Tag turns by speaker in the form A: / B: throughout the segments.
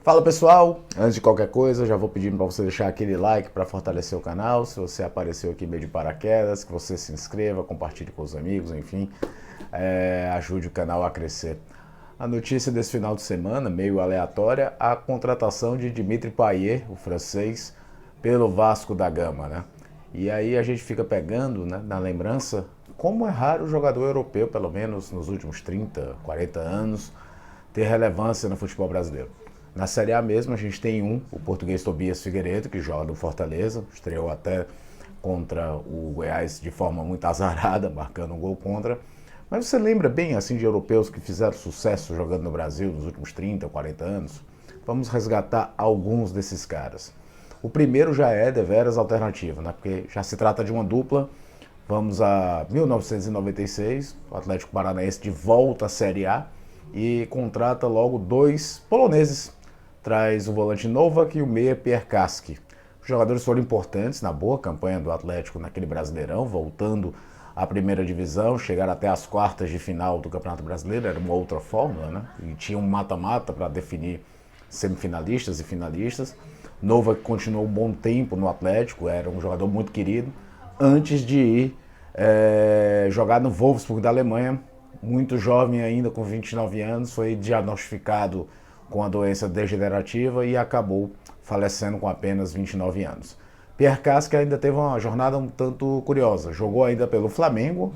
A: Fala pessoal, antes de qualquer coisa, já vou pedindo para você deixar aquele like para fortalecer o canal. Se você apareceu aqui meio de paraquedas, que você se inscreva, compartilhe com os amigos, enfim, ajude o canal a crescer. A notícia desse final de semana, meio aleatória, a contratação de Dimitri Payet, o francês, pelo Vasco da Gama, né? E aí a gente fica pegando, né, na lembrança, como é raro o jogador europeu, pelo menos nos últimos 30, 40 anos, ter relevância no futebol brasileiro. Na Série A mesmo, a gente tem o português Tobias Figueiredo, que joga no Fortaleza, estreou até contra o Goiás de forma muito azarada, marcando um gol contra. Mas você lembra bem assim de europeus que fizeram sucesso jogando no Brasil nos últimos 30, 40 anos? Vamos resgatar alguns desses caras. O primeiro já é deveras alternativo, né? Porque já se trata de uma dupla. Vamos a 1996, o Atlético Paranaense de volta à Série A e contrata logo dois poloneses. Traz o volante Novak e o meia Pierkaski. Os jogadores foram importantes na boa campanha do Atlético naquele Brasileirão, voltando à primeira divisão, chegaram até as quartas de final do Campeonato Brasileiro, era uma outra fórmula, né? E tinha um mata-mata para definir semifinalistas e finalistas. Novak continuou um bom tempo no Atlético, era um jogador muito querido, antes de ir jogar no Wolfsburg da Alemanha, muito jovem ainda, com 29 anos, foi diagnosticado com a doença degenerativa e acabou falecendo com apenas 29 anos. Pierre Casca ainda teve uma jornada um tanto curiosa, jogou ainda pelo Flamengo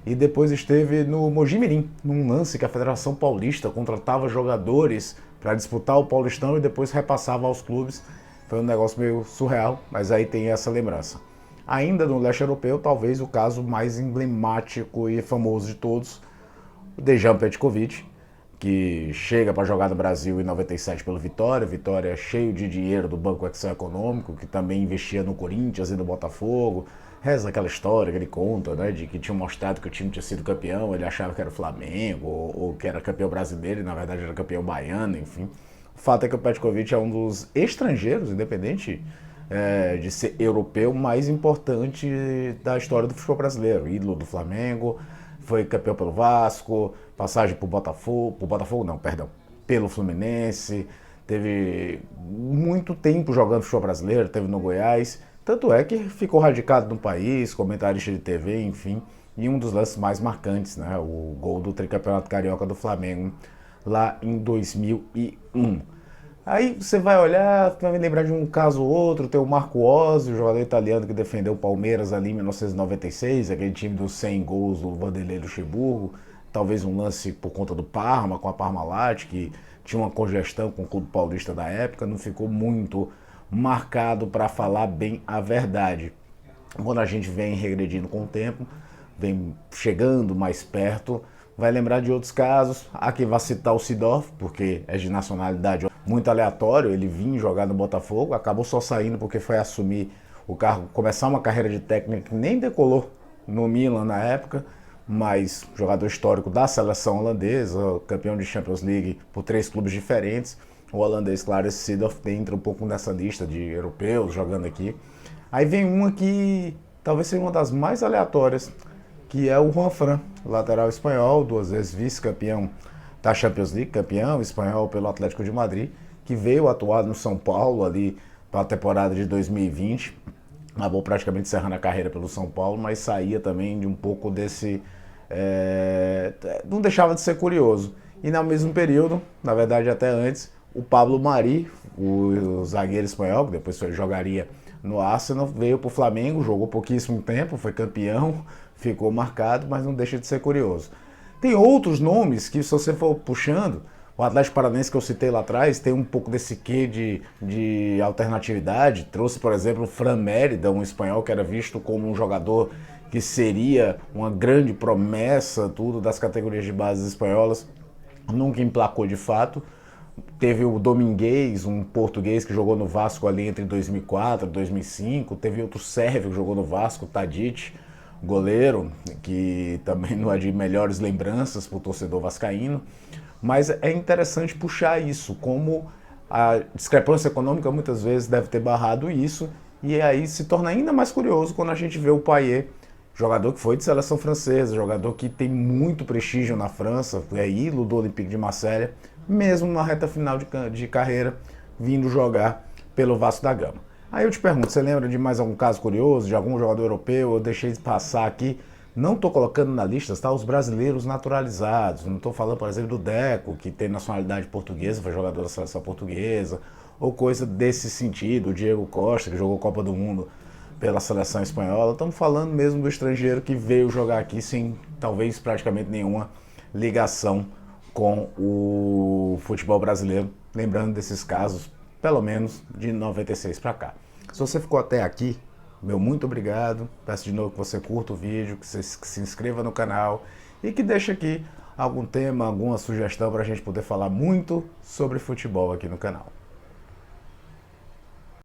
A: e depois esteve no Mojimirim, num lance que a Federação Paulista contratava jogadores para disputar o Paulistão e depois repassava aos clubes. Foi um negócio meio surreal, mas aí tem essa lembrança. Ainda no leste europeu, talvez o caso mais emblemático e famoso de todos, o Dejan Petkovic, que chega para jogar no Brasil em 97 pelo Vitória. Vitória cheio de dinheiro do Banco Excel Econômico, que também investia no Corinthians e no Botafogo. Reza aquela história que ele conta, né, de que tinha mostrado que o time tinha sido campeão, ele achava que era o Flamengo, ou que era campeão brasileiro, e na verdade era campeão baiano, enfim. O fato é que o Petkovic é um dos estrangeiros, independente de ser europeu, mais importante da história do futebol brasileiro. Ídolo do Flamengo, foi campeão pelo Vasco, passagem por Botafogo não, perdão, pelo Fluminense, teve muito tempo jogando futebol brasileiro, teve no Goiás, tanto é que ficou radicado no país, comentarista de TV, enfim, e um dos lances mais marcantes, né, o gol do tricampeonato carioca do Flamengo, lá em 2001. Aí você vai olhar, vai me lembrar de um caso ou outro, tem o Marco Ozzi, o jogador italiano que defendeu o Palmeiras ali em 1996, aquele time dos 100 gols do Vanderlei Luxemburgo, talvez um lance por conta do Parma, com a Parmalat, que tinha uma congestão com o clube paulista da época, não ficou muito marcado para falar bem a verdade. Quando a gente vem regredindo com o tempo, vem chegando mais perto, vai lembrar de outros casos. Aqui vai citar o Seedorf, porque é de nacionalidade muito aleatório, ele vinha jogar no Botafogo, acabou só saindo porque foi assumir o cargo, começar uma carreira de técnico que nem decolou no Milan na época, mas jogador histórico da seleção holandesa, campeão de Champions League por 3 clubes diferentes. O holandês, claro, esse Seedorf entra um pouco nessa lista de europeus jogando aqui. Aí vem uma que talvez seja uma das mais aleatórias, que é o Juan Fran, lateral espanhol, 2 vezes vice-campeão da Champions League, campeão espanhol pelo Atlético de Madrid, que veio atuar no São Paulo ali para a temporada de 2020, acabou praticamente encerrando a carreira pelo São Paulo, mas saía também de um pouco desse... não deixava de ser curioso. E no mesmo período, na verdade até antes, o Pablo Mari, o zagueiro espanhol, que depois jogaria no Arsenal, veio para o Flamengo, jogou pouquíssimo tempo, foi campeão, ficou marcado, mas não deixa de ser curioso. Tem outros nomes que, se você for puxando, o Atlético Paranaense que eu citei lá atrás tem um pouco desse quê de alternatividade. Trouxe, por exemplo, o Fran Mérida, um espanhol que era visto como um jogador que seria uma grande promessa tudo das categorias de bases espanholas. Nunca emplacou de fato. Teve o Dominguez, um português que jogou no Vasco ali entre 2004 e 2005. Teve outro sérvio que jogou no Vasco, Tadic, goleiro, que também não é de melhores lembranças para o torcedor vascaíno. Mas é interessante puxar isso, como a discrepância econômica muitas vezes deve ter barrado isso, e aí se torna ainda mais curioso quando a gente vê o Payet, jogador que foi de seleção francesa, jogador que tem muito prestígio na França, é ídolo do Olympique de Marselha, mesmo na reta final de carreira, vindo jogar pelo Vasco da Gama. Aí eu te pergunto, você lembra de mais algum caso curioso, de algum jogador europeu? Eu deixei de passar aqui. Não estou colocando na lista, tá, os brasileiros naturalizados. Não estou falando, por exemplo, do Deco, que tem nacionalidade portuguesa, foi jogador da seleção portuguesa, ou coisa desse sentido. O Diego Costa, que jogou Copa do Mundo pela seleção espanhola. Estamos falando mesmo do estrangeiro que veio jogar aqui sem, talvez, praticamente nenhuma ligação com o futebol brasileiro. Lembrando desses casos, pelo menos de 96 para cá. Se você ficou até aqui, meu muito obrigado. Peço de novo que você curta o vídeo, que você se inscreva no canal e que deixe aqui algum tema, alguma sugestão para a gente poder falar muito sobre futebol aqui no canal.